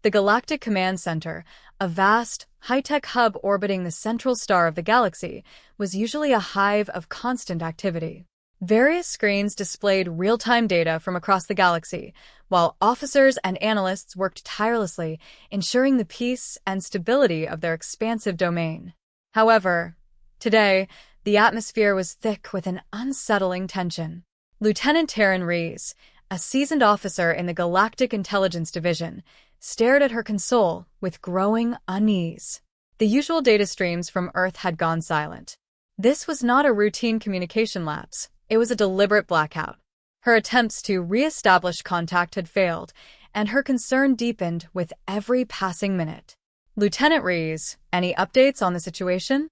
The Galactic Command Center, a vast, high-tech hub orbiting the central star of the galaxy, was usually a hive of constant activity. Various screens displayed real-time data from across the galaxy, while officers and analysts worked tirelessly, ensuring the peace and stability of their expansive domain. However, today, the atmosphere was thick with an unsettling tension. Lieutenant Taryn Rees, a seasoned officer in the Galactic Intelligence Division, stared at her console with growing unease. The usual data streams from Earth had gone silent. This was not a routine communication lapse. It was a deliberate blackout. Her attempts to re-establish contact had failed, and her concern deepened with every passing minute. Lieutenant Rees, any updates on the situation?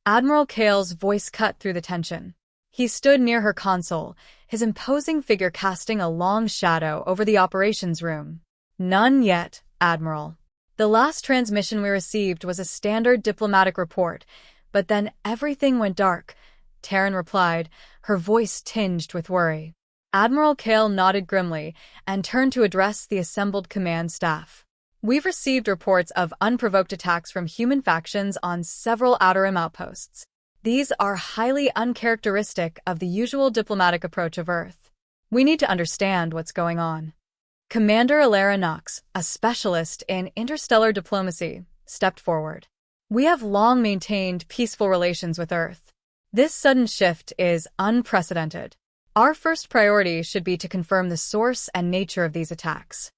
Admiral Kale's voice cut through the tension. He stood near her console, his imposing figure casting a long shadow over the operations room. None yet, Admiral. The last transmission we received was a standard diplomatic report, but then everything went dark, Taryn replied, her voice tinged with worry. Admiral Kale nodded grimly and turned to address the assembled command staff. We've received reports of unprovoked attacks from human factions on several Outer Rim outposts. These are highly uncharacteristic of the usual diplomatic approach of Earth. We need to understand what's going on. Commander Alara Knox, a specialist in interstellar diplomacy, stepped forward. We have long maintained peaceful relations with Earth. This sudden shift is unprecedented. Our first priority should be to confirm the source and nature of these attacks.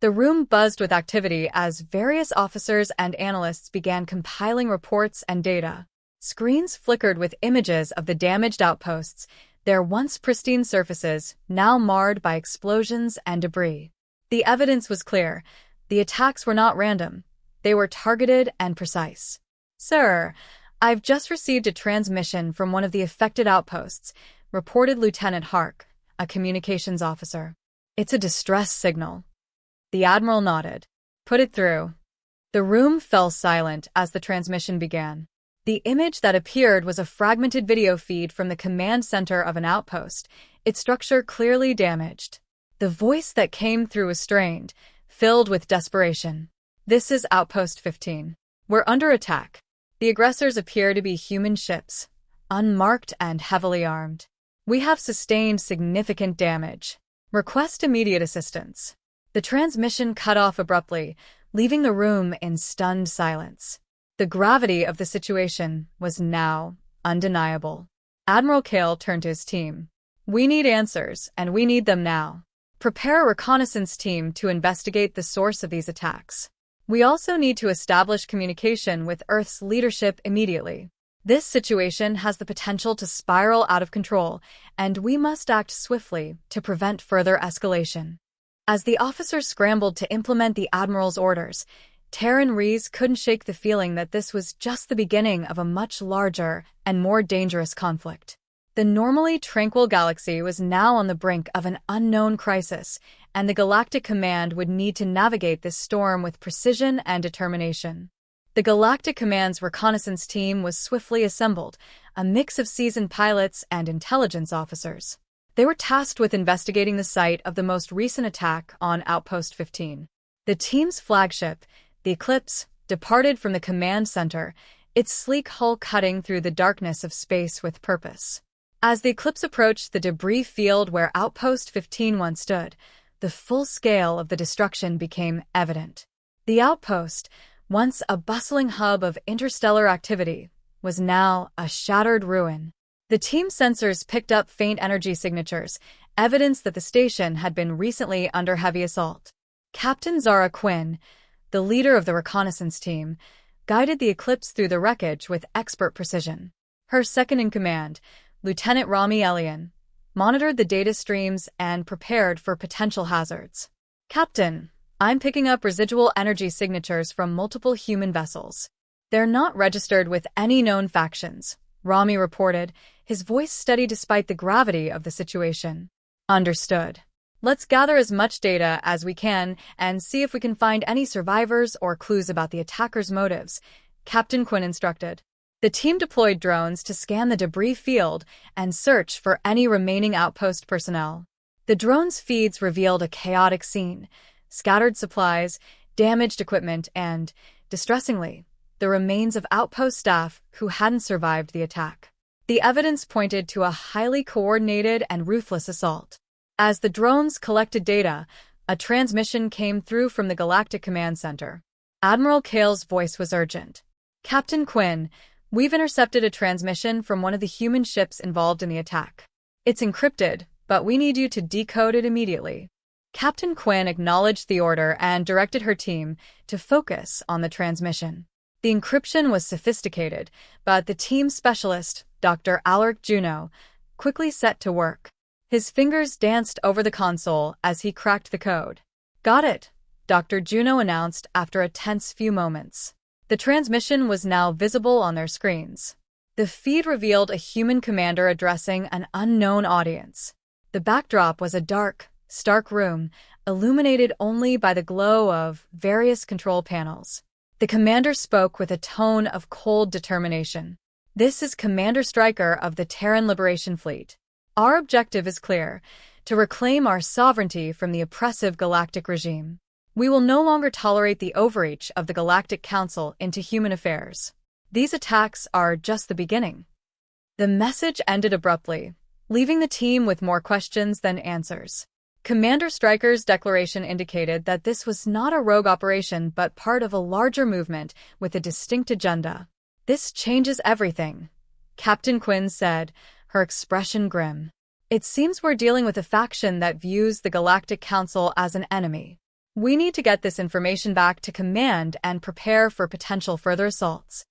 The room buzzed with activity as various officers and analysts began compiling reports and data. Screens flickered with images of the damaged outposts, their once pristine surfaces now marred by explosions and debris. The evidence was clear. The attacks were not random. They were targeted and precise. Sir, I've just received a transmission from one of the affected outposts, reported Lieutenant Hark, a communications officer. It's a distress signal. The Admiral nodded. Put it through. The room fell silent as the transmission began. The image that appeared was a fragmented video feed from the command center of an outpost, its structure clearly damaged. The voice that came through was strained, filled with desperation. This is Outpost 15. We're under attack. The aggressors appear to be human ships, unmarked and heavily armed. We have sustained significant damage. Request immediate assistance. The transmission cut off abruptly, leaving the room in stunned silence. The gravity of the situation was now undeniable. Admiral Kale turned to his team. We need answers, and we need them now. Prepare a reconnaissance team to investigate the source of these attacks. We also need to establish communication with Earth's leadership immediately. This situation has the potential to spiral out of control, and we must act swiftly to prevent further escalation. As the officers scrambled to implement the Admiral's orders, Taryn Rees couldn't shake the feeling that this was just the beginning of a much larger and more dangerous conflict. The normally tranquil galaxy was now on the brink of an unknown crisis, and the Galactic Command would need to navigate this storm with precision and determination. The Galactic Command's reconnaissance team was swiftly assembled, a mix of seasoned pilots and intelligence officers. They were tasked with investigating the site of the most recent attack on Outpost 15. The team's flagship, the Eclipse, departed from the command center, its sleek hull cutting through the darkness of space with purpose. As the Eclipse approached the debris field where Outpost 15 once stood, the full scale of the destruction became evident. The outpost, once a bustling hub of interstellar activity, was now a shattered ruin. The team's sensors picked up faint energy signatures, evidence that the station had been recently under heavy assault. Captain Zara Quinn, the leader of the reconnaissance team, guided the Eclipse through the wreckage with expert precision. Her second-in-command, Lieutenant Rami Elian, monitored the data streams and prepared for potential hazards. Captain, I'm picking up residual energy signatures from multiple human vessels. They're not registered with any known factions, Rami reported, his voice steady despite the gravity of the situation. Understood. Let's gather as much data as we can and see if we can find any survivors or clues about the attackers' motives, Captain Quinn instructed. The team deployed drones to scan the debris field and search for any remaining outpost personnel. The drones' feeds revealed a chaotic scene: scattered supplies, damaged equipment, and, distressingly, the remains of outpost staff who hadn't survived the attack. The evidence pointed to a highly coordinated and ruthless assault. As the drones collected data, a transmission came through from the Galactic Command Center. Admiral Kale's voice was urgent. "Captain Quinn, we've intercepted a transmission from one of the human ships involved in the attack. It's encrypted, but we need you to decode it immediately." Captain Quinn acknowledged the order and directed her team to focus on the transmission. The encryption was sophisticated, but the team specialist, Dr. Alaric Juno, quickly set to work. His fingers danced over the console as he cracked the code. "Got it," Dr. Juno announced after a tense few moments. The transmission was now visible on their screens. The feed revealed a human commander addressing an unknown audience. The backdrop was a dark, stark room, illuminated only by the glow of various control panels. The commander spoke with a tone of cold determination. "This is Commander Stryker of the Terran Liberation Fleet. Our objective is clear: to reclaim our sovereignty from the oppressive galactic regime. We will no longer tolerate the overreach of the Galactic Council into human affairs. These attacks are just the beginning." The message ended abruptly, leaving the team with more questions than answers. Commander Stryker's declaration indicated that this was not a rogue operation but part of a larger movement with a distinct agenda. "This changes everything," Captain Quinn said, her expression grim. "It seems we're dealing with a faction that views the Galactic Council as an enemy. We need to get this information back to Command and prepare for potential further assaults."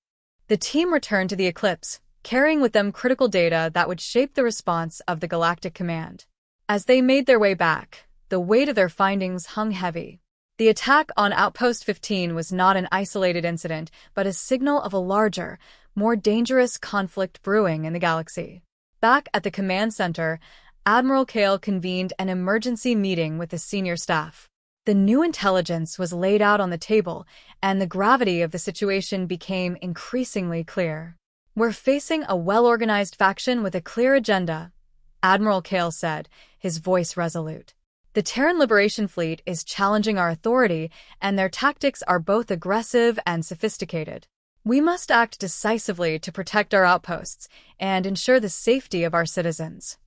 The team returned to the Eclipse, carrying with them critical data that would shape the response of the Galactic Command. As they made their way back, the weight of their findings hung heavy. The attack on Outpost 15 was not an isolated incident, but a signal of a larger, more dangerous conflict brewing in the galaxy. Back at the command center, Admiral Kale convened an emergency meeting with the senior staff. The new intelligence was laid out on the table, and the gravity of the situation became increasingly clear. "We're facing a well-organized faction with a clear agenda," Admiral Kale said, his voice resolute. "The Terran Liberation Fleet is challenging our authority, and their tactics are both aggressive and sophisticated. We must act decisively to protect our outposts and ensure the safety of our citizens."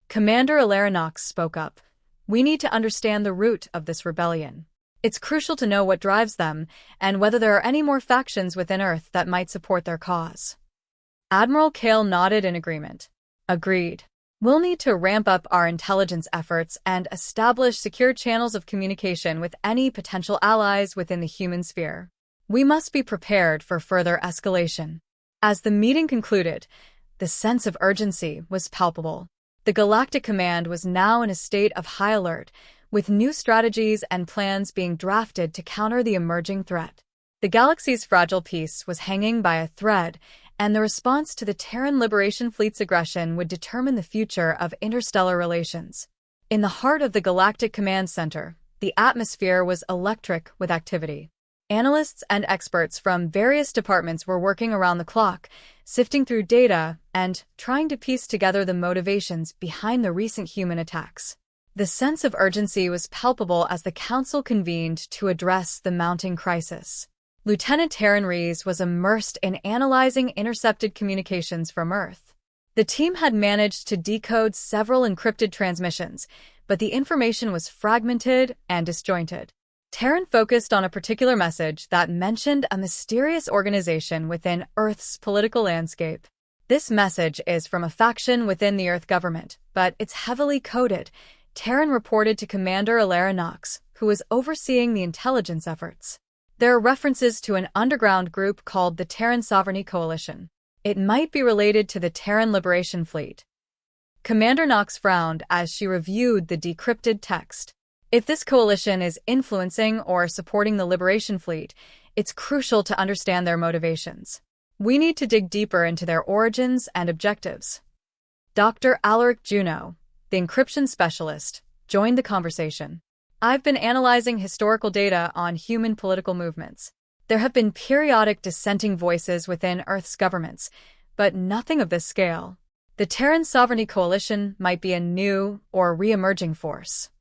Commander Alarinox spoke up. "We need to understand the root of this rebellion. It's crucial to know what drives them and whether there are any more factions within Earth that might support their cause." Admiral Kale nodded in agreement. "Agreed. We'll need to ramp up our intelligence efforts and establish secure channels of communication with any potential allies within the human sphere. We must be prepared for further escalation." As the meeting concluded, the sense of urgency was palpable. The Galactic Command was now in a state of high alert, with new strategies and plans being drafted to counter the emerging threat. The galaxy's fragile peace was hanging by a thread, and the response to the Terran Liberation Fleet's aggression would determine the future of interstellar relations. In the heart of the Galactic Command Center, the atmosphere was electric with activity. Analysts and experts from various departments were working around the clock, sifting through data and trying to piece together the motivations behind the recent human attacks. The sense of urgency was palpable as the Council convened to address the mounting crisis. Lieutenant Taryn Rees was immersed in analyzing intercepted communications from Earth. The team had managed to decode several encrypted transmissions, but the information was fragmented and disjointed. Taryn focused on a particular message that mentioned a mysterious organization within Earth's political landscape. "This message is from a faction within the Earth government, but it's heavily coded," Taryn reported to Commander Alarinox, who was overseeing the intelligence efforts. "There are references to an underground group called the Terran Sovereignty Coalition. It might be related to the Terran Liberation Fleet." Commander Knox frowned as she reviewed the decrypted text. If this coalition is influencing or supporting the Liberation Fleet, it's crucial to understand their motivations. We need to dig deeper into their origins and objectives. Dr. Alaric Juno, the encryption specialist, joined the conversation. "I've been analyzing historical data on human political movements. There have been periodic dissenting voices within Earth's governments, but nothing of this scale. The Terran Sovereignty Coalition might be a new or re-emerging force."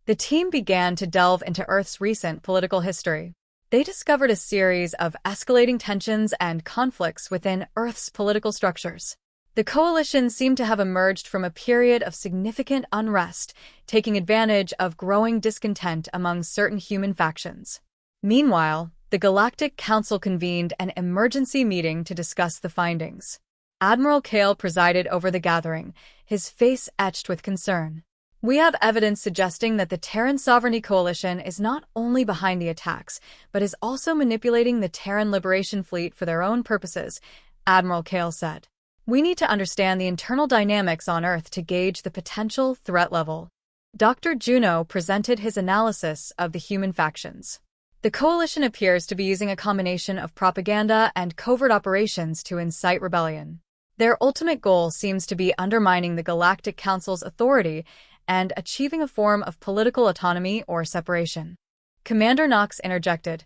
The team began to delve into Earth's recent political history. They discovered a series of escalating tensions and conflicts within Earth's political structures. The coalition seemed to have emerged from a period of significant unrest, taking advantage of growing discontent among certain human factions. Meanwhile, the Galactic Council convened an emergency meeting to discuss the findings. Admiral Kale presided over the gathering, his face etched with concern. "We have evidence suggesting that the Terran Sovereignty Coalition is not only behind the attacks, but is also manipulating the Terran Liberation Fleet for their own purposes," Admiral Kale said. "We need to understand the internal dynamics on Earth to gauge the potential threat level." Dr. Juno presented his analysis of the human factions. The coalition appears to be using a combination of propaganda and covert operations to incite rebellion. Their ultimate goal seems to be undermining the Galactic Council's authority and achieving a form of political autonomy or separation. Commander Knox interjected,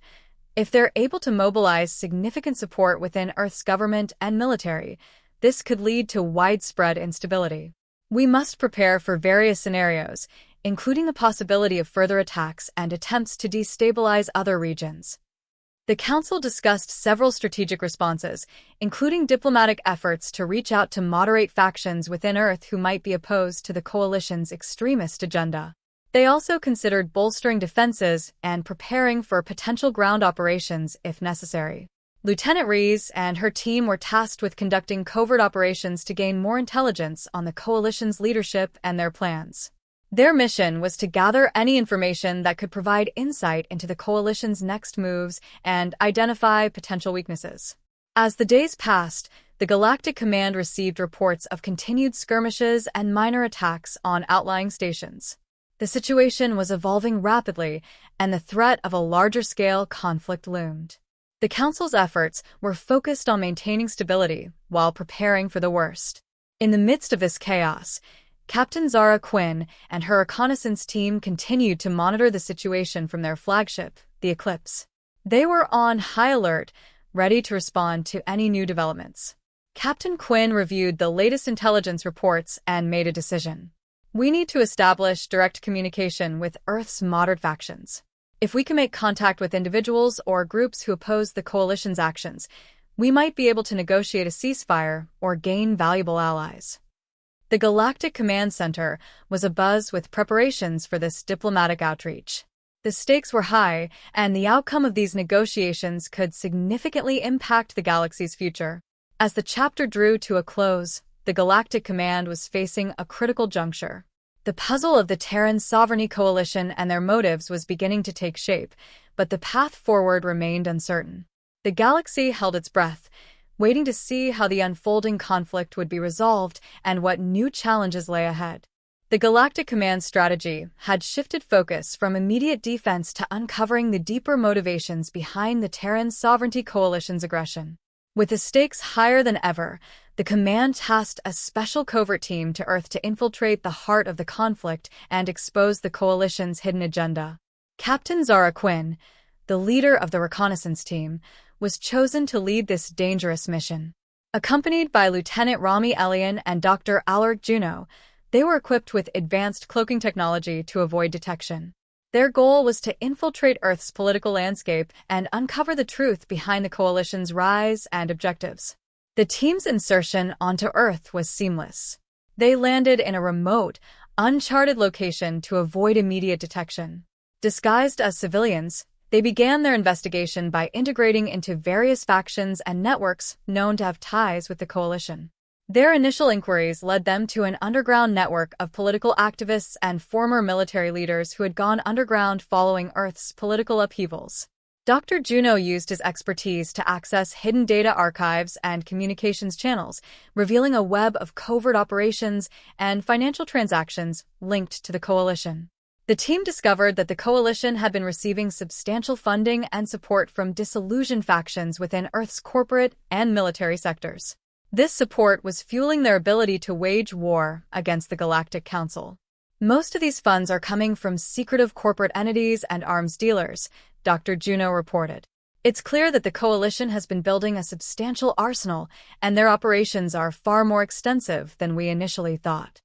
"If they're able to mobilize significant support within Earth's government and military, this could lead to widespread instability. We must prepare for various scenarios, including the possibility of further attacks and attempts to destabilize other regions." The Council discussed several strategic responses, including diplomatic efforts to reach out to moderate factions within Earth who might be opposed to the Coalition's extremist agenda. They also considered bolstering defenses and preparing for potential ground operations if necessary. Lieutenant Rees and her team were tasked with conducting covert operations to gain more intelligence on the Coalition's leadership and their plans. Their mission was to gather any information that could provide insight into the Coalition's next moves and identify potential weaknesses. As the days passed, the Galactic Command received reports of continued skirmishes and minor attacks on outlying stations. The situation was evolving rapidly, and the threat of a larger-scale conflict loomed. The Council's efforts were focused on maintaining stability while preparing for the worst. In the midst of this chaos, Captain Zara Quinn and her reconnaissance team continued to monitor the situation from their flagship, the Eclipse. They were on high alert, ready to respond to any new developments. Captain Quinn reviewed the latest intelligence reports and made a decision. "We need to establish direct communication with Earth's moderate factions. If we can make contact with individuals or groups who oppose the Coalition's actions, we might be able to negotiate a ceasefire or gain valuable allies." The Galactic Command Center was abuzz with preparations for this diplomatic outreach. The stakes were high, and the outcome of these negotiations could significantly impact the galaxy's future. As the chapter drew to a close, the Galactic Command was facing a critical juncture. The puzzle of the Terran Sovereignty Coalition and their motives was beginning to take shape, but the path forward remained uncertain. The galaxy held its breath, waiting to see how the unfolding conflict would be resolved and what new challenges lay ahead. The Galactic Command's strategy had shifted focus from immediate defense to uncovering the deeper motivations behind the Terran Sovereignty Coalition's aggression. With the stakes higher than ever, the command tasked a special covert team to Earth to infiltrate the heart of the conflict and expose the Coalition's hidden agenda. Captain Zara Quinn, the leader of the reconnaissance team, was chosen to lead this dangerous mission. Accompanied by Lieutenant Rami Elian and Dr. Alaric Juno, they were equipped with advanced cloaking technology to avoid detection. Their goal was to infiltrate Earth's political landscape and uncover the truth behind the Coalition's rise and objectives. The team's insertion onto Earth was seamless. They landed in a remote, uncharted location to avoid immediate detection. Disguised as civilians, they began their investigation by integrating into various factions and networks known to have ties with the Coalition. Their initial inquiries led them to an underground network of political activists and former military leaders who had gone underground following Earth's political upheavals. Dr. Juno used his expertise to access hidden data archives and communications channels, revealing a web of covert operations and financial transactions linked to the Coalition. The team discovered that the Coalition had been receiving substantial funding and support from disillusioned factions within Earth's corporate and military sectors. This support was fueling their ability to wage war against the Galactic Council. "Most of these funds are coming from secretive corporate entities and arms dealers," Dr. Juno reported. "It's clear that the Coalition has been building a substantial arsenal, and their operations are far more extensive than we initially thought."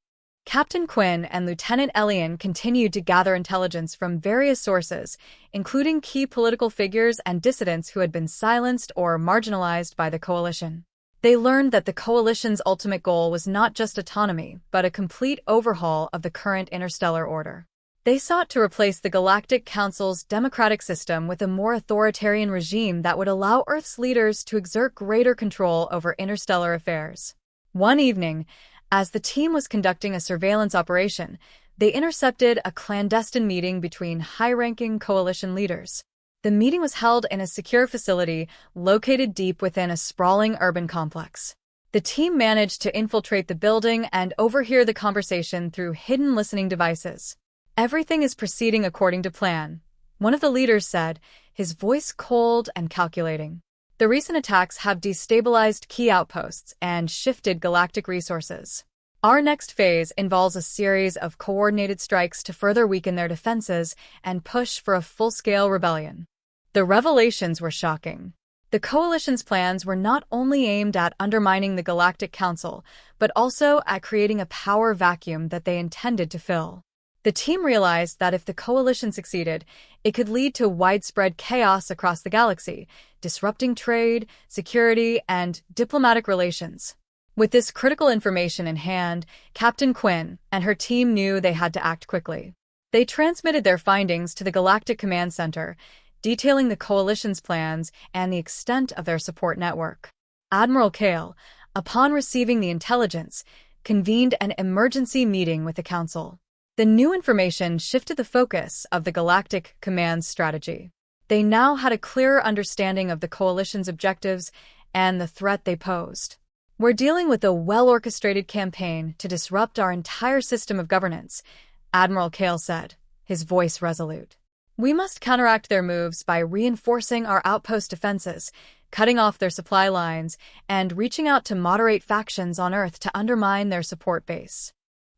Captain Quinn and Lieutenant Elian continued to gather intelligence from various sources, including key political figures and dissidents who had been silenced or marginalized by the Coalition. They learned that the Coalition's ultimate goal was not just autonomy, but a complete overhaul of the current interstellar order. They sought to replace the Galactic Council's democratic system with a more authoritarian regime that would allow Earth's leaders to exert greater control over interstellar affairs. One evening, as the team was conducting a surveillance operation, they intercepted a clandestine meeting between high-ranking Coalition leaders. The meeting was held in a secure facility located deep within a sprawling urban complex. The team managed to infiltrate the building and overhear the conversation through hidden listening devices. "Everything is proceeding according to plan," one of the leaders said, his voice cold and calculating. "The recent attacks have destabilized key outposts and shifted galactic resources. Our next phase involves a series of coordinated strikes to further weaken their defenses and push for a full-scale rebellion." The revelations were shocking. The Coalition's plans were not only aimed at undermining the Galactic Council, but also at creating a power vacuum that they intended to fill. The team realized that if the Coalition succeeded, it could lead to widespread chaos across the galaxy, disrupting trade, security, and diplomatic relations. With this critical information in hand, Captain Quinn and her team knew they had to act quickly. They transmitted their findings to the Galactic Command Center, detailing the Coalition's plans and the extent of their support network. Admiral Kale, upon receiving the intelligence, convened an emergency meeting with the Council. The new information shifted the focus of the Galactic Command's strategy. They now had a clearer understanding of the Coalition's objectives and the threat they posed. "We're dealing with a well-orchestrated campaign to disrupt our entire system of governance," Admiral Kale said, his voice resolute. "We must counteract their moves by reinforcing our outpost defenses, cutting off their supply lines, and reaching out to moderate factions on Earth to undermine their support base."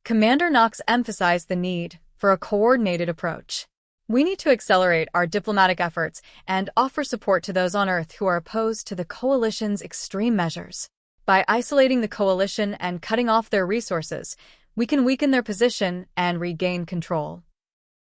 Commander Knox emphasized the need for a coordinated approach. "We need to accelerate our diplomatic efforts and offer support to those on Earth who are opposed to the Coalition's extreme measures. By isolating the Coalition and cutting off their resources, we can weaken their position and regain control."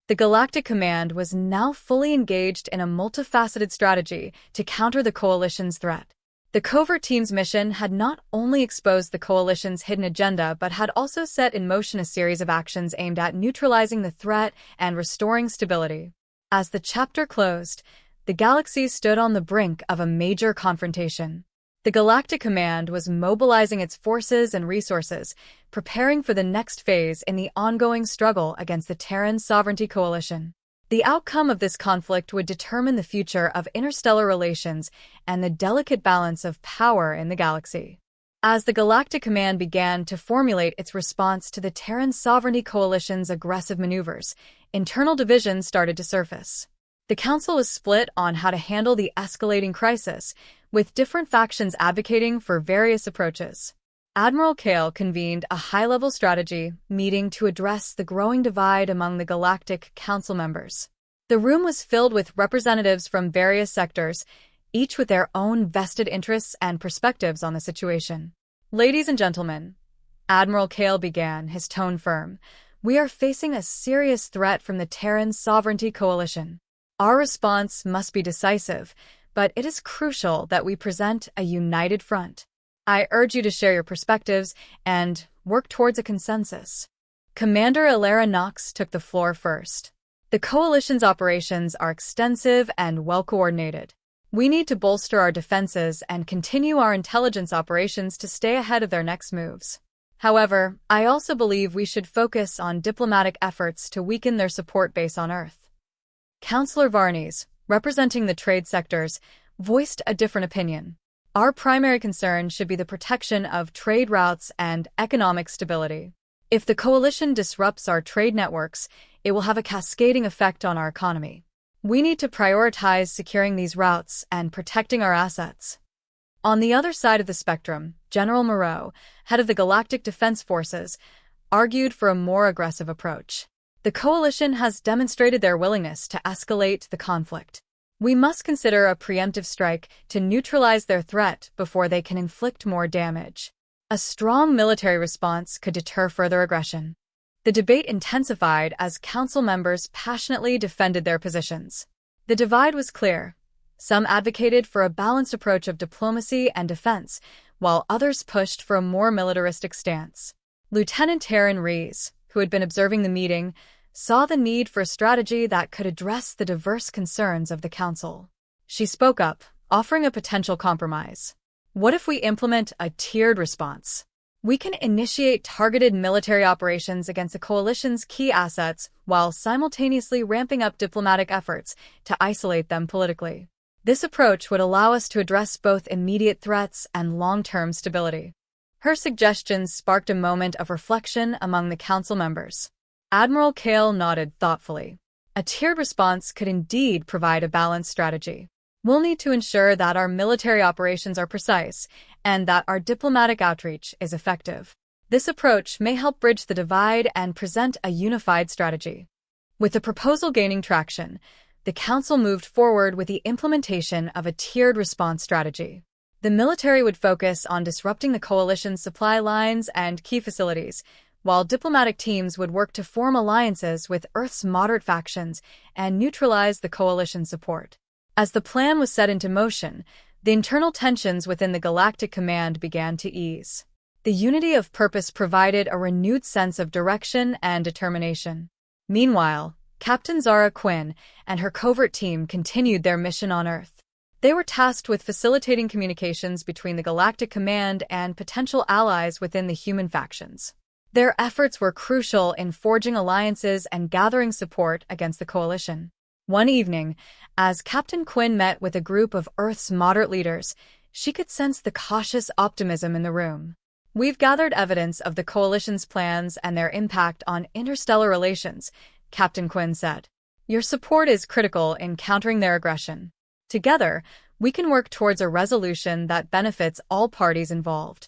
The Galactic Command was now fully engaged in a multifaceted strategy to counter the Coalition's threat. The covert team's mission had not only exposed the Coalition's hidden agenda but had also set in motion a series of actions aimed at neutralizing the threat and restoring stability. As the chapter closed, the galaxy stood on the brink of a major confrontation. The Galactic Command was mobilizing its forces and resources, preparing for the next phase in the ongoing struggle against the Terran Sovereignty Coalition. The outcome of this conflict would determine the future of interstellar relations and the delicate balance of power in the galaxy. As the Galactic Command began to formulate its response to the Terran Sovereignty Coalition's aggressive maneuvers, internal divisions started to surface. The Council was split on how to handle the escalating crisis, with different factions advocating for various approaches. Admiral Kale convened a high-level strategy meeting to address the growing divide among the Galactic Council members. The room was filled with representatives from various sectors, each with their own vested interests and perspectives on the situation. "Ladies and gentlemen," Admiral Kale began, his tone firm, "we are facing a serious threat from the Terran Sovereignty Coalition. Our response must be decisive, but it is crucial that we present a united front. I urge you to share your perspectives and work towards a consensus." Commander Alara Knox took the floor first. "The Coalition's operations are extensive and well-coordinated. We need to bolster our defenses and continue our intelligence operations to stay ahead of their next moves. However, I also believe we should focus on diplomatic efforts to weaken their support base on Earth." Councillor Varnes, representing the trade sectors, voiced a different opinion. "Our primary concern should be the protection of trade routes and economic stability. If the Coalition disrupts our trade networks, it will have a cascading effect on our economy. We need to prioritize securing these routes and protecting our assets." On the other side of the spectrum, General Moreau, head of the Galactic Defense Forces, argued for a more aggressive approach. "The Coalition has demonstrated their willingness to escalate the conflict. We must consider a preemptive strike to neutralize their threat before they can inflict more damage. A strong military response could deter further aggression." The debate intensified as council members passionately defended their positions. The divide was clear. Some advocated for a balanced approach of diplomacy and defense, while others pushed for a more militaristic stance. Lieutenant Taryn Rees, who had been observing the meeting, saw the need for a strategy that could address the diverse concerns of the council. She spoke up, offering a potential compromise. What if we implement a tiered response? We can initiate targeted military operations against the coalition's key assets while simultaneously ramping up diplomatic efforts to isolate them politically. This approach would allow us to address both immediate threats and long-term stability. Her suggestions sparked a moment of reflection among the council members. Admiral Kale nodded thoughtfully. A tiered response could indeed provide a balanced strategy. We'll need to ensure that our military operations are precise and that our diplomatic outreach is effective. This approach may help bridge the divide and present a unified strategy. With the proposal gaining traction, the Council moved forward with the implementation of a tiered response strategy. The military would focus on disrupting the coalition's supply lines and key facilities, while diplomatic teams would work to form alliances with Earth's moderate factions and neutralize the coalition's support. As the plan was set into motion, the internal tensions within the Galactic Command began to ease. The unity of purpose provided a renewed sense of direction and determination. Meanwhile, Captain Zara Quinn and her covert team continued their mission on Earth. They were tasked with facilitating communications between the Galactic Command and potential allies within the human factions. Their efforts were crucial in forging alliances and gathering support against the coalition. One evening, as Captain Quinn met with a group of Earth's moderate leaders, she could sense the cautious optimism in the room. "We've gathered evidence of the coalition's plans and their impact on interstellar relations," Captain Quinn said. "Your support is critical in countering their aggression. Together, we can work towards a resolution that benefits all parties involved."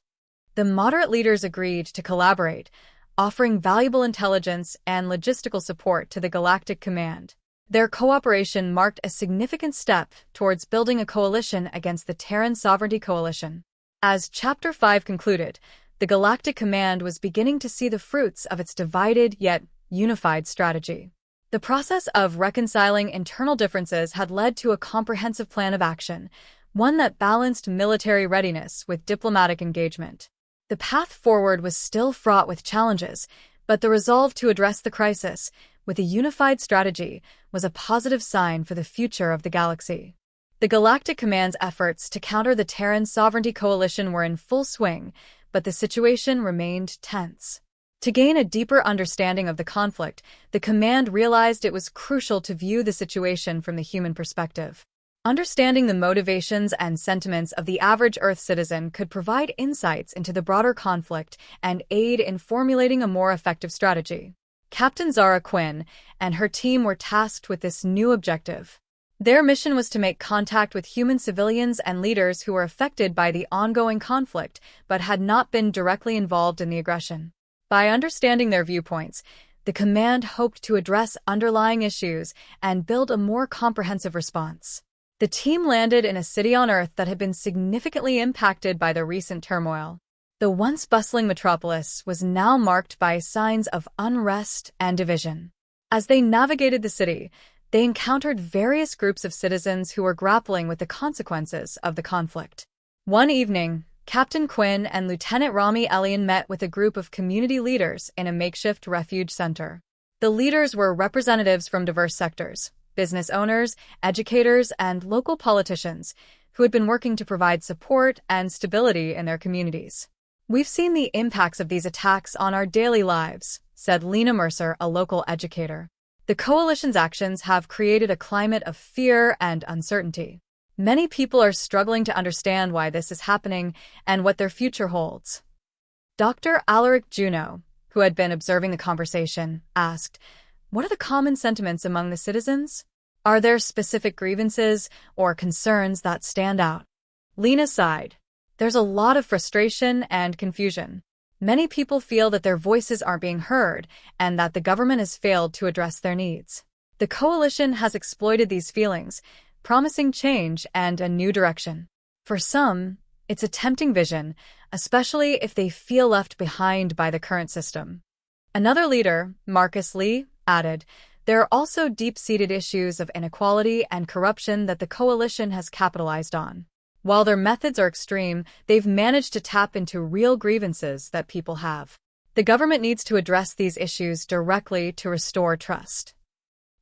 The moderate leaders agreed to collaborate, offering valuable intelligence and logistical support to the Galactic Command. Their cooperation marked a significant step towards building a coalition against the Terran Sovereignty Coalition. As Chapter 5 concluded, the Galactic Command was beginning to see the fruits of its divided yet unified strategy. The process of reconciling internal differences had led to a comprehensive plan of action, one that balanced military readiness with diplomatic engagement. The path forward was still fraught with challenges, but the resolve to address the crisis with a unified strategy was a positive sign for the future of the galaxy. The Galactic Command's efforts to counter the Terran Sovereignty Coalition were in full swing, but the situation remained tense. To gain a deeper understanding of the conflict, the Command realized it was crucial to view the situation from the human perspective. Understanding the motivations and sentiments of the average Earth citizen could provide insights into the broader conflict and aid in formulating a more effective strategy. Captain Zara Quinn and her team were tasked with this new objective. Their mission was to make contact with human civilians and leaders who were affected by the ongoing conflict but had not been directly involved in the aggression. By understanding their viewpoints, the Command hoped to address underlying issues and build a more comprehensive response. The team landed in a city on Earth that had been significantly impacted by the recent turmoil. The once bustling metropolis was now marked by signs of unrest and division. As they navigated the city, they encountered various groups of citizens who were grappling with the consequences of the conflict. One evening, Captain Quinn and Lieutenant Rami Elian met with a group of community leaders in a makeshift refuge center. The leaders were representatives from diverse sectors, business owners, educators, and local politicians who had been working to provide support and stability in their communities. "We've seen the impacts of these attacks on our daily lives," said Lena Mercer, a local educator. "The coalition's actions have created a climate of fear and uncertainty. Many people are struggling to understand why this is happening and what their future holds." Dr. Alaric Juno, who had been observing the conversation, asked, "What are the common sentiments among the citizens? Are there specific grievances or concerns that stand out?" Lena sighed. "There's a lot of frustration and confusion. Many people feel that their voices aren't being heard and that the government has failed to address their needs. The coalition has exploited these feelings, promising change and a new direction. For some, it's a tempting vision, especially if they feel left behind by the current system. Another leader, Marcus Lee, added, "There are also deep-seated issues of inequality and corruption that the coalition has capitalized on. While their methods are extreme, they've managed to tap into real grievances that people have. The government needs to address these issues directly to restore trust."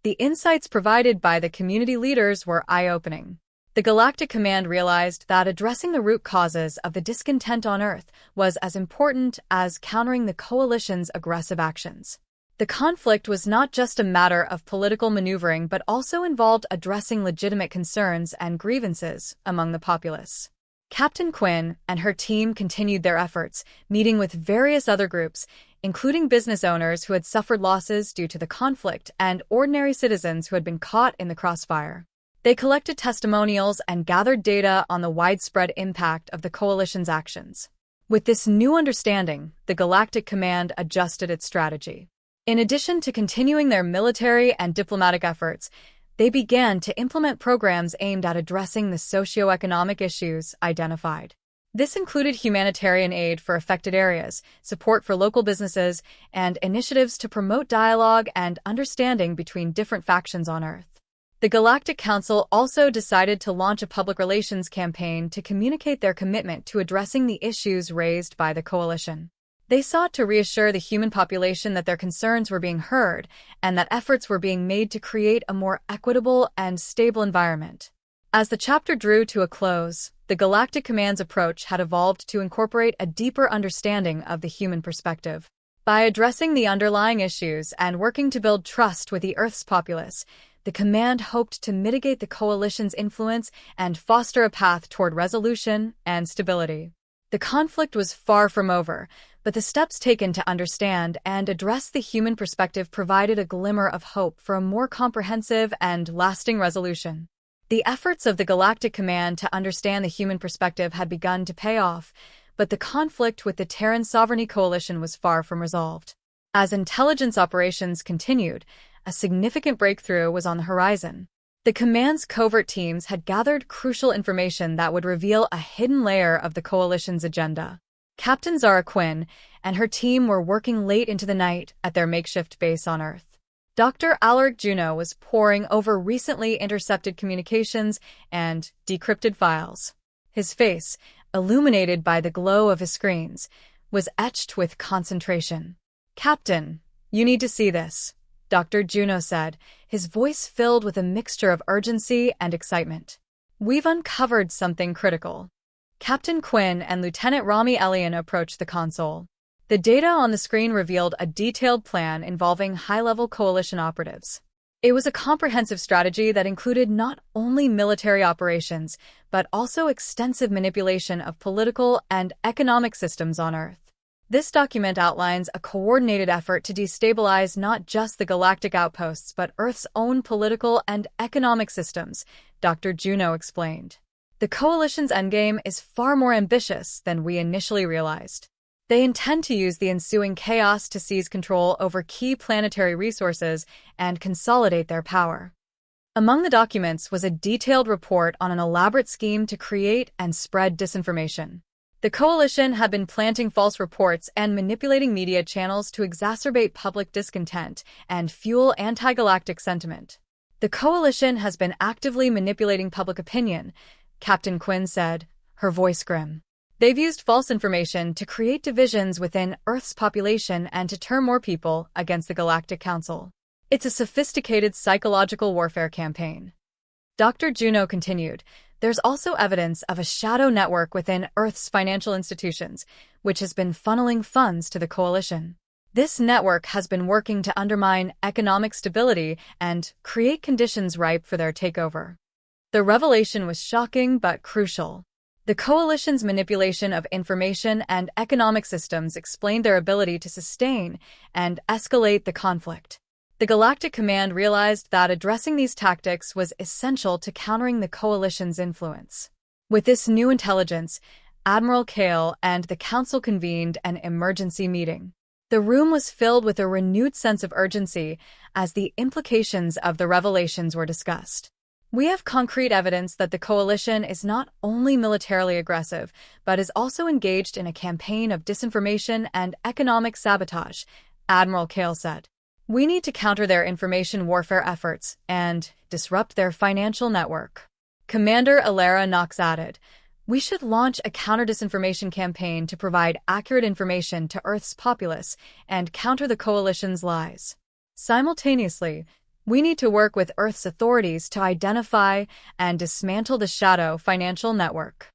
The insights provided by the community leaders were eye-opening. The Galactic Command realized that addressing the root causes of the discontent on Earth was as important as countering the coalition's aggressive actions. The conflict was not just a matter of political maneuvering but also involved addressing legitimate concerns and grievances among the populace. Captain Quinn and her team continued their efforts, meeting with various other groups, including business owners who had suffered losses due to the conflict and ordinary citizens who had been caught in the crossfire. They collected testimonials and gathered data on the widespread impact of the coalition's actions. With this new understanding, the Galactic Command adjusted its strategy. In addition to continuing their military and diplomatic efforts, they began to implement programs aimed at addressing the socio-economic issues identified. This included humanitarian aid for affected areas, support for local businesses, and initiatives to promote dialogue and understanding between different factions on Earth. The Galactic Council also decided to launch a public relations campaign to communicate their commitment to addressing the issues raised by the coalition. They sought to reassure the human population that their concerns were being heard and that efforts were being made to create a more equitable and stable environment. As the chapter drew to a close, the Galactic Command's approach had evolved to incorporate a deeper understanding of the human perspective. By addressing the underlying issues and working to build trust with the Earth's populace, the Command hoped to mitigate the coalition's influence and foster a path toward resolution and stability. The conflict was far from over, but the steps taken to understand and address the human perspective provided a glimmer of hope for a more comprehensive and lasting resolution. The efforts of the Galactic Command to understand the human perspective had begun to pay off, but the conflict with the Terran Sovereignty Coalition was far from resolved. As intelligence operations continued, a significant breakthrough was on the horizon. The Command's covert teams had gathered crucial information that would reveal a hidden layer of the Coalition's agenda. Captain Zara Quinn and her team were working late into the night at their makeshift base on Earth. Dr. Alaric Juno was poring over recently intercepted communications and decrypted files. His face, illuminated by the glow of his screens, was etched with concentration. "Captain, you need to see this," Dr. Juno said, his voice filled with a mixture of urgency and excitement. "We've uncovered something critical." Captain Quinn and Lieutenant Rami Elian approached the console. The data on the screen revealed a detailed plan involving high-level coalition operatives. It was a comprehensive strategy that included not only military operations, but also extensive manipulation of political and economic systems on Earth. This document outlines a coordinated effort to destabilize not just the galactic outposts but Earth's own political and economic systems, Dr. Juno explained. The Coalition's endgame is far more ambitious than we initially realized. They intend to use the ensuing chaos to seize control over key planetary resources and consolidate their power. Among the documents was a detailed report on an elaborate scheme to create and spread disinformation. The Coalition had been planting false reports and manipulating media channels to exacerbate public discontent and fuel anti-galactic sentiment. "The Coalition has been actively manipulating public opinion," Captain Quinn said, her voice grim. "They've used false information to create divisions within Earth's population and to turn more people against the Galactic Council. It's a sophisticated psychological warfare campaign." Dr. Juno continued, "There's also evidence of a shadow network within Earth's financial institutions, which has been funneling funds to the Coalition. This network has been working to undermine economic stability and create conditions ripe for their takeover." The revelation was shocking but crucial. The Coalition's manipulation of information and economic systems explained their ability to sustain and escalate the conflict. The Galactic Command realized that addressing these tactics was essential to countering the Coalition's influence. With this new intelligence, Admiral Kale and the Council convened an emergency meeting. The room was filled with a renewed sense of urgency as the implications of the revelations were discussed. "We have concrete evidence that the Coalition is not only militarily aggressive, but is also engaged in a campaign of disinformation and economic sabotage," Admiral Kale said. "We need to counter their information warfare efforts and disrupt their financial network." Commander Alara Knox added, "We should launch a counter-disinformation campaign to provide accurate information to Earth's populace and counter the coalition's lies. Simultaneously, we need to work with Earth's authorities to identify and dismantle the shadow financial network."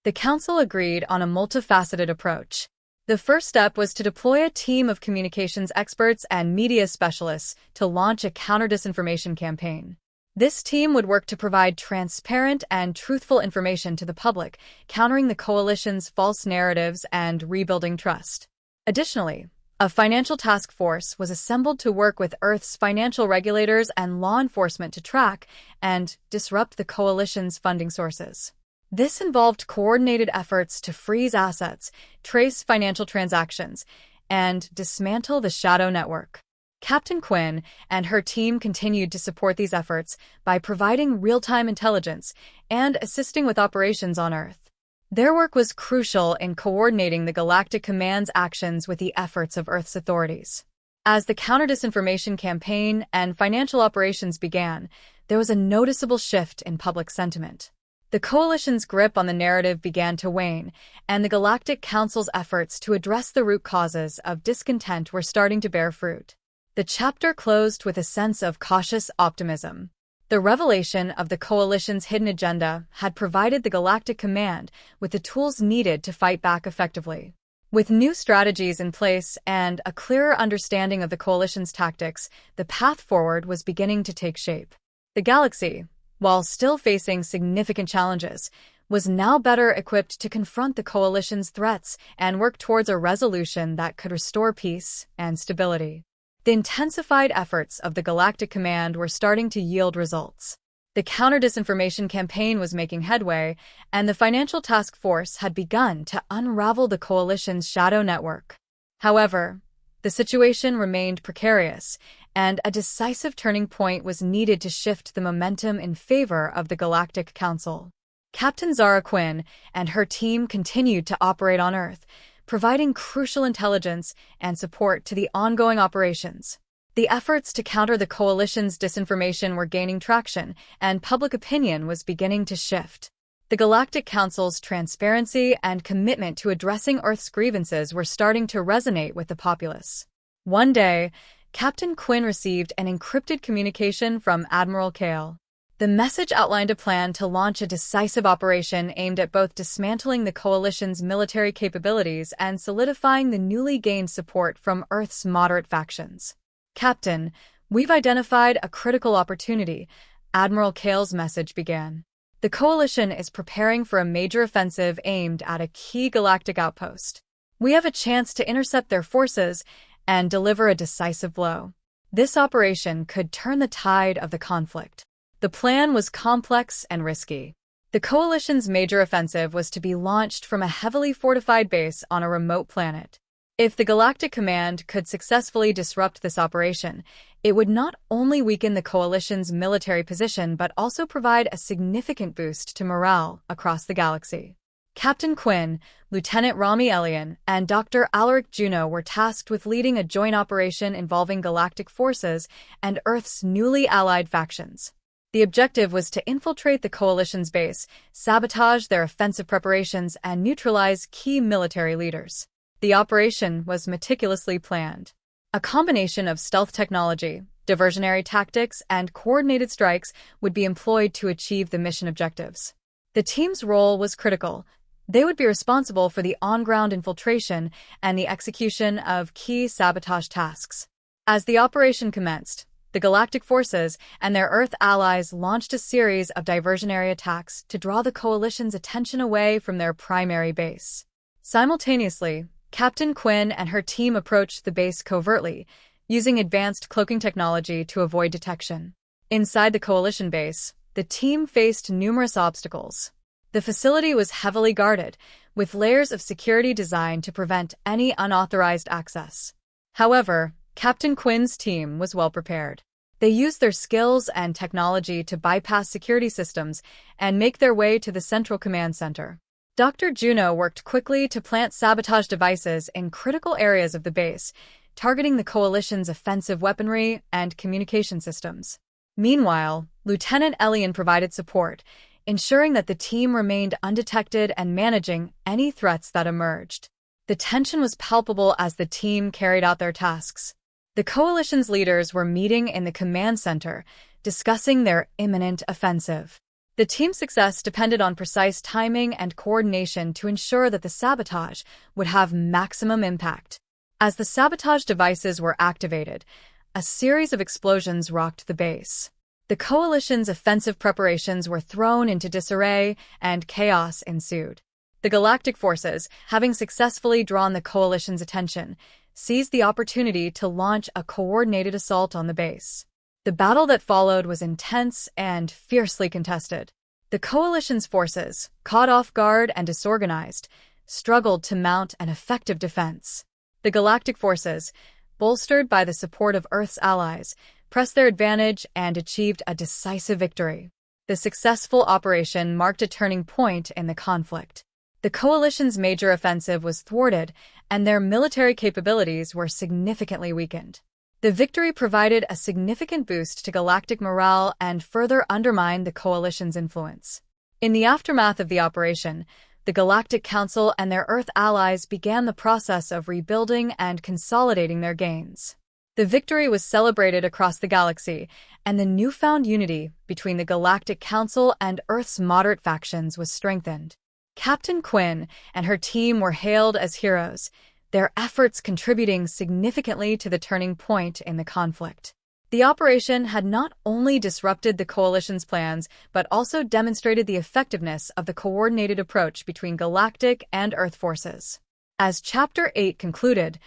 The Council agreed on a multifaceted approach. The first step was to deploy a team of communications experts and media specialists to launch a counter-disinformation campaign. This team would work to provide transparent and truthful information to the public, countering the coalition's false narratives and rebuilding trust. Additionally, a financial task force was assembled to work with Earth's financial regulators and law enforcement to track and disrupt the coalition's funding sources. This involved coordinated efforts to freeze assets, trace financial transactions, and dismantle the shadow network. Captain Quinn and her team continued to support these efforts by providing real-time intelligence and assisting with operations on Earth. Their work was crucial in coordinating the Galactic Command's actions with the efforts of Earth's authorities. As the counter-disinformation campaign and financial operations began, there was a noticeable shift in public sentiment. The coalition's grip on the narrative began to wane, and the Galactic Council's efforts to address the root causes of discontent were starting to bear fruit. The chapter closed with a sense of cautious optimism. The revelation of the coalition's hidden agenda had provided the Galactic Command with the tools needed to fight back effectively. With new strategies in place and a clearer understanding of the coalition's tactics, the path forward was beginning to take shape. The galaxy, while still facing significant challenges, was now better equipped to confront the coalition's threats and work towards a resolution that could restore peace and stability. The intensified efforts of the Galactic Command were starting to yield results. The counter-disinformation campaign was making headway, and the Financial Task Force had begun to unravel the coalition's shadow network. However, the situation remained precarious, and a decisive turning point was needed to shift the momentum in favor of the Galactic Council. Captain Zara Quinn and her team continued to operate on Earth, providing crucial intelligence and support to the ongoing operations. The efforts to counter the coalition's disinformation were gaining traction, and public opinion was beginning to shift. The Galactic Council's transparency and commitment to addressing Earth's grievances were starting to resonate with the populace. One day, Captain Quinn received an encrypted communication from Admiral Kale. The message outlined a plan to launch a decisive operation aimed at both dismantling the coalition's military capabilities and solidifying the newly gained support from Earth's moderate factions. "Captain, we've identified a critical opportunity," Admiral Kale's message began. "The coalition is preparing for a major offensive aimed at a key galactic outpost. We have a chance to intercept their forces and deliver a decisive blow. This operation could turn the tide of the conflict." The plan was complex and risky. The coalition's major offensive was to be launched from a heavily fortified base on a remote planet. If the Galactic Command could successfully disrupt this operation, it would not only weaken the coalition's military position but also provide a significant boost to morale across the galaxy. Captain Quinn, Lieutenant Rami Elian, and Dr. Alaric Juno were tasked with leading a joint operation involving galactic forces and Earth's newly allied factions. The objective was to infiltrate the coalition's base, sabotage their offensive preparations, and neutralize key military leaders. The operation was meticulously planned. A combination of stealth technology, diversionary tactics, and coordinated strikes would be employed to achieve the mission objectives. The team's role was critical. They would be responsible for the on-ground infiltration and the execution of key sabotage tasks. As the operation commenced, the Galactic Forces and their Earth allies launched a series of diversionary attacks to draw the coalition's attention away from their primary base. Simultaneously, Captain Quinn and her team approached the base covertly, using advanced cloaking technology to avoid detection. Inside the coalition base, the team faced numerous obstacles. The facility was heavily guarded, with layers of security designed to prevent any unauthorized access. However, Captain Quinn's team was well prepared. They used their skills and technology to bypass security systems and make their way to the central command center. Dr. Juno worked quickly to plant sabotage devices in critical areas of the base, targeting the Coalition's offensive weaponry and communication systems. Meanwhile, Lieutenant Elian provided support, ensuring that the team remained undetected and managing any threats that emerged. The tension was palpable as the team carried out their tasks. The Coalition's leaders were meeting in the command center, discussing their imminent offensive. The team's success depended on precise timing and coordination to ensure that the sabotage would have maximum impact. As the sabotage devices were activated, a series of explosions rocked the base. The Coalition's offensive preparations were thrown into disarray, and chaos ensued. The Galactic forces, having successfully drawn the Coalition's attention, seized the opportunity to launch a coordinated assault on the base. The battle that followed was intense and fiercely contested. The Coalition's forces, caught off guard and disorganized, struggled to mount an effective defense. The Galactic forces, bolstered by the support of Earth's allies, pressed their advantage and achieved a decisive victory. The successful operation marked a turning point in the conflict. The Coalition's major offensive was thwarted, and their military capabilities were significantly weakened. The victory provided a significant boost to galactic morale and further undermined the Coalition's influence. In the aftermath of the operation, the Galactic Council and their Earth allies began the process of rebuilding and consolidating their gains. The victory was celebrated across the galaxy, and the newfound unity between the Galactic Council and Earth's moderate factions was strengthened. Captain Quinn and her team were hailed as heroes, their efforts contributing significantly to the turning point in the conflict. The operation had not only disrupted the Coalition's plans, but also demonstrated the effectiveness of the coordinated approach between Galactic and Earth forces. As Chapter 8 concluded,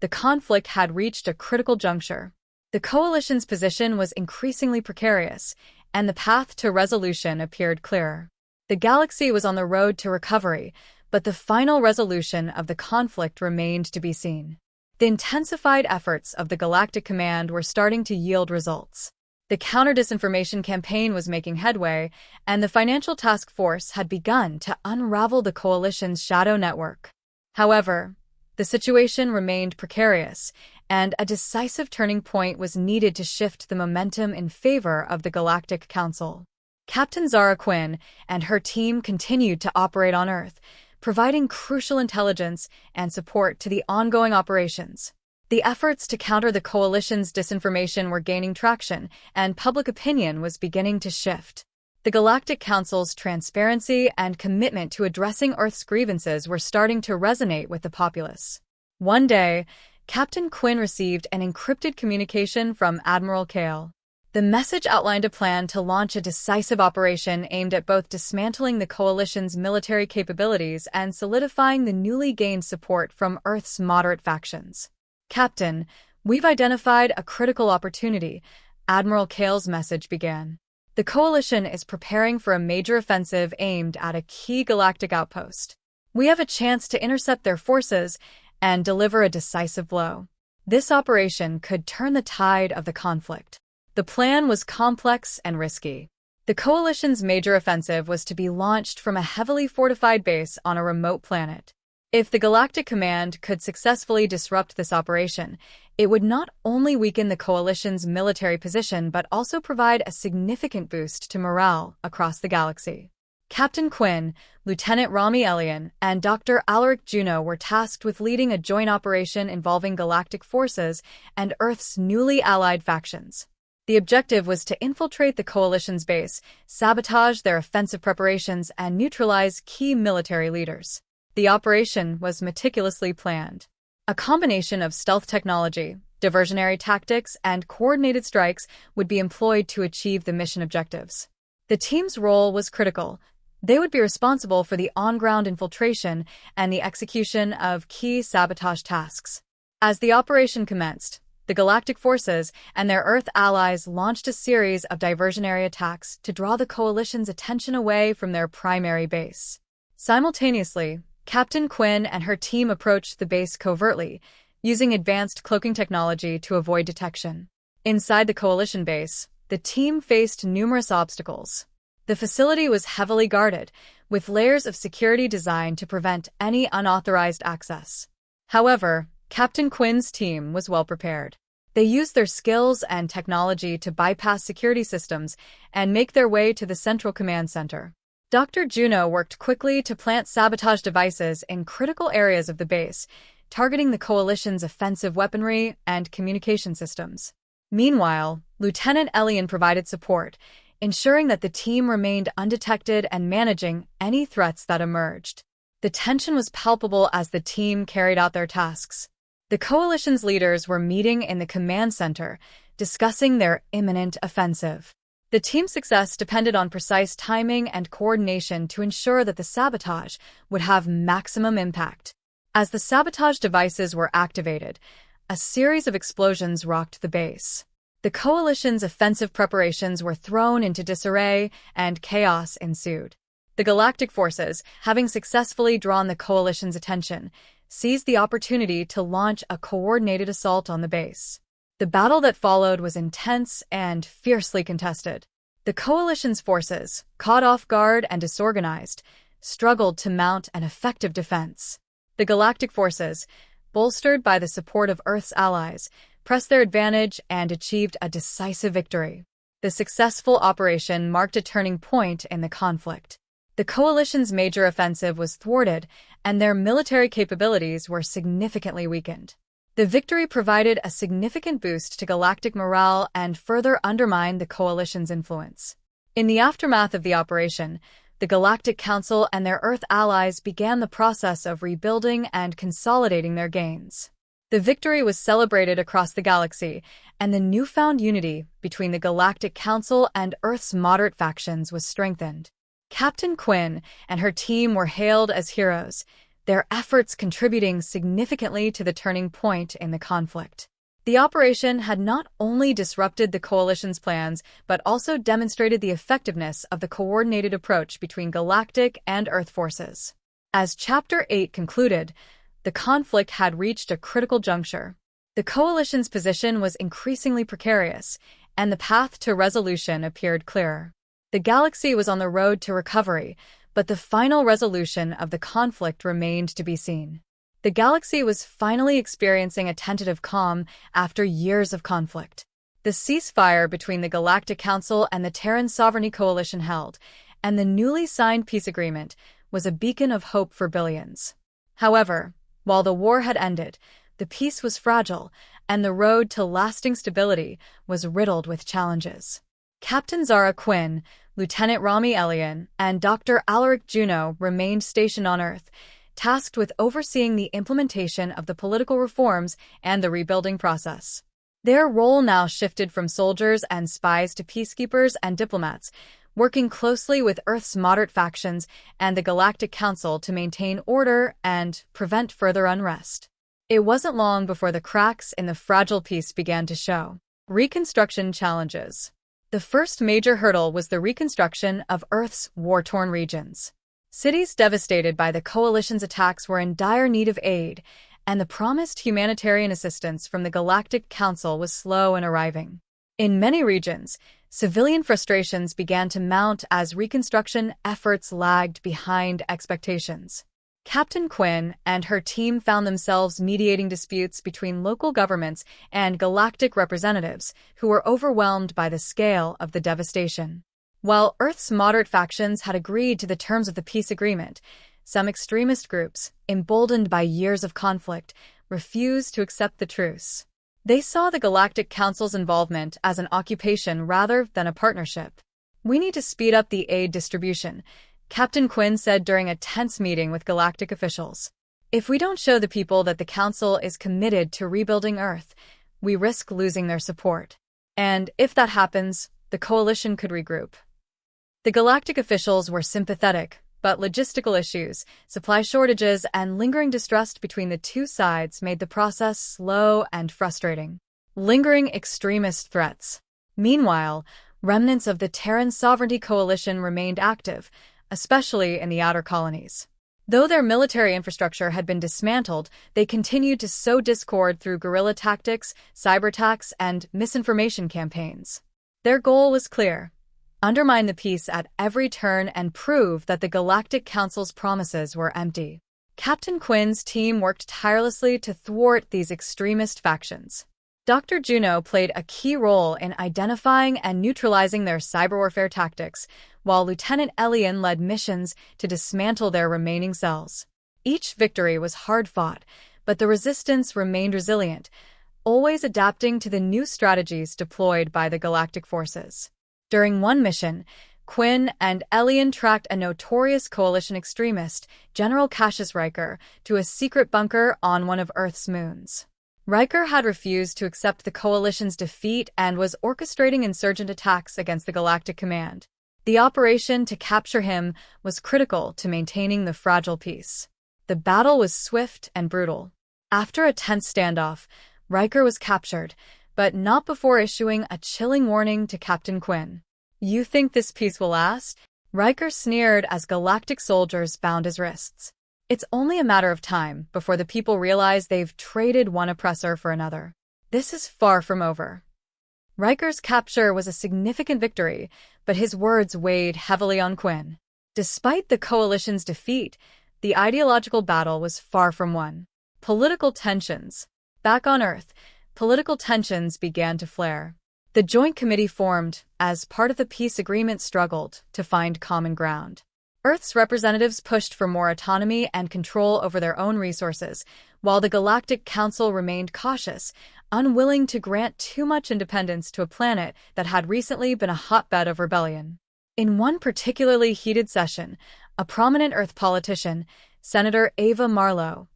the conflict had reached a critical juncture. The Coalition's position was increasingly precarious, and the path to resolution appeared clearer. The galaxy was on the road to recovery, but the final resolution of the conflict remained to be seen. The intensified efforts of the Galactic Command were starting to yield results. The counter-disinformation campaign was making headway, and the Financial Task Force had begun to unravel the Coalition's shadow network. However, the situation remained precarious, and a decisive turning point was needed to shift the momentum in favor of the Galactic Council. Captain Zara Quinn and her team continued to operate on Earth, providing crucial intelligence and support to the ongoing operations. The efforts to counter the Coalition's disinformation were gaining traction, and public opinion was beginning to shift. The Galactic Council's transparency and commitment to addressing Earth's grievances were starting to resonate with the populace. One day, Captain Quinn received an encrypted communication from Admiral Kale. The message outlined a plan to launch a decisive operation aimed at both dismantling the Coalition's military capabilities and solidifying the newly gained support from Earth's moderate factions. "Captain, we've identified a critical opportunity," Admiral Kale's message began. "The Coalition is preparing for a major offensive aimed at a key galactic outpost. We have a chance to intercept their forces and deliver a decisive blow. This operation could turn the tide of the conflict." The plan was complex and risky. The Coalition's major offensive was to be launched from a heavily fortified base on a remote planet. If the Galactic Command could successfully disrupt this operation, it would not only weaken the Coalition's military position but also provide a significant boost to morale across the galaxy. Captain Quinn, Lieutenant Rami Elian, and Dr. Alaric Juno were tasked with leading a joint operation involving Galactic forces and Earth's newly allied factions. The objective was to infiltrate the Coalition's base, sabotage their offensive preparations, and neutralize key military leaders. The operation was meticulously planned. A combination of stealth technology, diversionary tactics, and coordinated strikes would be employed to achieve the mission objectives. The team's role was critical. They would be responsible for the on-ground infiltration and the execution of key sabotage tasks. As the operation commenced, the Galactic forces and their Earth allies launched a series of diversionary attacks to draw the Coalition's attention away from their primary base. Simultaneously, Captain Quinn and her team approached the base covertly, using advanced cloaking technology to avoid detection. Inside the Coalition base, the team faced numerous obstacles. The facility was heavily guarded, with layers of security designed to prevent any unauthorized access. However, Captain Quinn's team was well prepared. They used their skills and technology to bypass security systems and make their way to the central command center. Dr. Juno worked quickly to plant sabotage devices in critical areas of the base, targeting the Coalition's offensive weaponry and communication systems. Meanwhile, Lieutenant Elian provided support, ensuring that the team remained undetected and managing any threats that emerged. The tension was palpable as the team carried out their tasks. The Coalition's leaders were meeting in the command center, discussing their imminent offensive. The team's success depended on precise timing and coordination to ensure that the sabotage would have maximum impact. As the sabotage devices were activated, a series of explosions rocked the base. The Coalition's offensive preparations were thrown into disarray, and chaos ensued. The Galactic forces, having successfully drawn the Coalition's attention, seized the opportunity to launch a coordinated assault on the base. The battle that followed was intense and fiercely contested. The Coalition's forces, caught off guard and disorganized, struggled to mount an effective defense. The Galactic forces, bolstered by the support of Earth's allies, pressed their advantage and achieved a decisive victory. The successful operation marked a turning point in the conflict. The Coalition's major offensive was thwarted, and their military capabilities were significantly weakened. The victory provided a significant boost to galactic morale and further undermined the Coalition's influence. In the aftermath of the operation, the Galactic Council and their Earth allies began the process of rebuilding and consolidating their gains. The victory was celebrated across the galaxy, and the newfound unity between the Galactic Council and Earth's moderate factions was strengthened. Captain Quinn and her team were hailed as heroes, their efforts contributing significantly to the turning point in the conflict. The operation had not only disrupted the Coalition's plans, but also demonstrated the effectiveness of the coordinated approach between Galactic and Earth forces. As Chapter 8 concluded, the conflict had reached a critical juncture. The Coalition's position was increasingly precarious, and the path to resolution appeared clearer. The galaxy was on the road to recovery, but the final resolution of the conflict remained to be seen. The galaxy was finally experiencing a tentative calm after years of conflict. The ceasefire between the Galactic Council and the Terran Sovereignty Coalition held, and the newly signed peace agreement was a beacon of hope for billions. However, while the war had ended, the peace was fragile, and the road to lasting stability was riddled with challenges. Captain Zara Quinn, Lieutenant Rami Elian, and Dr. Alaric Juno remained stationed on Earth, tasked with overseeing the implementation of the political reforms and the rebuilding process. Their role now shifted from soldiers and spies to peacekeepers and diplomats, working closely with Earth's moderate factions and the Galactic Council to maintain order and prevent further unrest. It wasn't long before the cracks in the fragile peace began to show. Reconstruction challenges. The first major hurdle was the reconstruction of Earth's war-torn regions. Cities devastated by the Coalition's attacks were in dire need of aid, and the promised humanitarian assistance from the Galactic Council was slow in arriving. In many regions, civilian frustrations began to mount as reconstruction efforts lagged behind expectations. Captain Quinn and her team found themselves mediating disputes between local governments and galactic representatives who were overwhelmed by the scale of the devastation. While Earth's moderate factions had agreed to the terms of the peace agreement, some extremist groups, emboldened by years of conflict, refused to accept the truce. They saw the Galactic Council's involvement as an occupation rather than a partnership. "We need to speed up the aid distribution," Captain Quinn said during a tense meeting with Galactic officials. "If we don't show the people that the Council is committed to rebuilding Earth, we risk losing their support. And if that happens, the Coalition could regroup." The Galactic officials were sympathetic, but logistical issues, supply shortages, and lingering distrust between the two sides made the process slow and frustrating. Lingering extremist threats. Meanwhile, remnants of the Terran Sovereignty Coalition remained active, especially in the outer colonies. Though their military infrastructure had been dismantled, they continued to sow discord through guerrilla tactics, cyber attacks, and misinformation campaigns. Their goal was clear: undermine the peace at every turn and prove that the Galactic Council's promises were empty. Captain Quinn's team worked tirelessly to thwart these extremist factions. Dr. Juno played a key role in identifying and neutralizing their cyber warfare tactics, while Lieutenant Elian led missions to dismantle their remaining cells. Each victory was hard-fought, but the resistance remained resilient, always adapting to the new strategies deployed by the Galactic forces. During one mission, Quinn and Elian tracked a notorious coalition extremist, General Cassius Riker, to a secret bunker on one of Earth's moons. Riker had refused to accept the coalition's defeat and was orchestrating insurgent attacks against the Galactic Command. The operation to capture him was critical to maintaining the fragile peace. The battle was swift and brutal. After a tense standoff, Riker was captured, but not before issuing a chilling warning to Captain Quinn. "You think this peace will last?" Riker sneered as Galactic soldiers bound his wrists. "It's only a matter of time before the people realize they've traded one oppressor for another. This is far from over." Riker's capture was a significant victory, but his words weighed heavily on Quinn. Despite the coalition's defeat, the ideological battle was far from won. Political tensions. Back on Earth, political tensions began to flare. The Joint Committee formed, as part of the peace agreement, struggled to find common ground. Earth's representatives pushed for more autonomy and control over their own resources, while the Galactic Council remained cautious, unwilling to grant too much independence to a planet that had recently been a hotbed of rebellion. In one particularly heated session, a prominent Earth politician, Senator Ava Marlowe,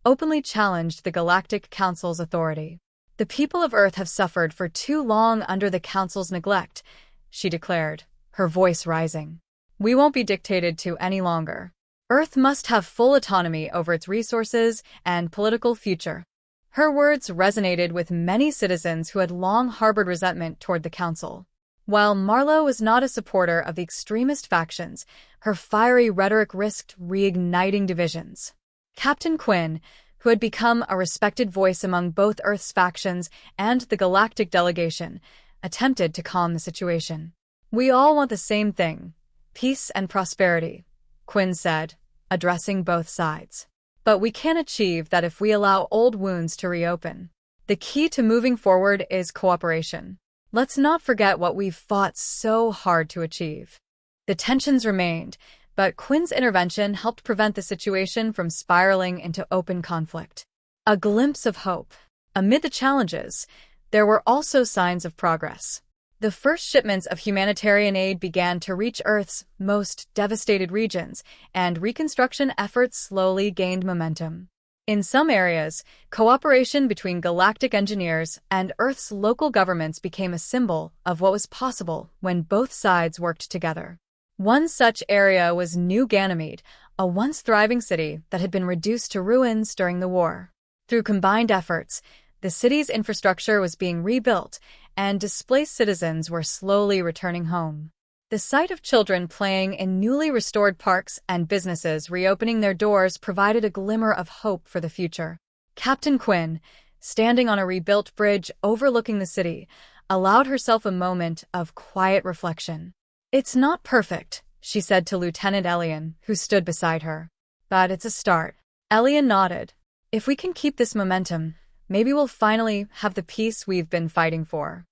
openly challenged the Galactic Council's authority. "The people of Earth have suffered for too long under the Council's neglect," she declared, her voice rising. "We won't be dictated to any longer. Earth must have full autonomy over its resources and political future." Her words resonated with many citizens who had long harbored resentment toward the Council. While Marlowe was not a supporter of the extremist factions, her fiery rhetoric risked reigniting divisions. Captain Quinn, who had become a respected voice among both Earth's factions and the Galactic delegation, attempted to calm the situation. "We all want the same thing, peace and prosperity," Quinn said, addressing both sides. "But we can't achieve that if we allow old wounds to reopen. The key to moving forward is cooperation. Let's not forget what we've fought so hard to achieve." The tensions remained, but Quinn's intervention helped prevent the situation from spiraling into open conflict. A glimpse of hope. Amid the challenges, there were also signs of progress. The first shipments of humanitarian aid began to reach Earth's most devastated regions, and reconstruction efforts slowly gained momentum. In some areas, cooperation between Galactic engineers and Earth's local governments became a symbol of what was possible when both sides worked together. One such area was New Ganymede, a once thriving city that had been reduced to ruins during the war. Through combined efforts, the city's infrastructure was being rebuilt, and displaced citizens were slowly returning home. The sight of children playing in newly restored parks and businesses reopening their doors provided a glimmer of hope for the future. Captain Quinn, standing on a rebuilt bridge overlooking the city, allowed herself a moment of quiet reflection. "It's not perfect," she said to Lieutenant Elian, who stood beside her. "But it's a start." Elian nodded. "If we can keep this momentum, maybe we'll finally have the peace we've been fighting for."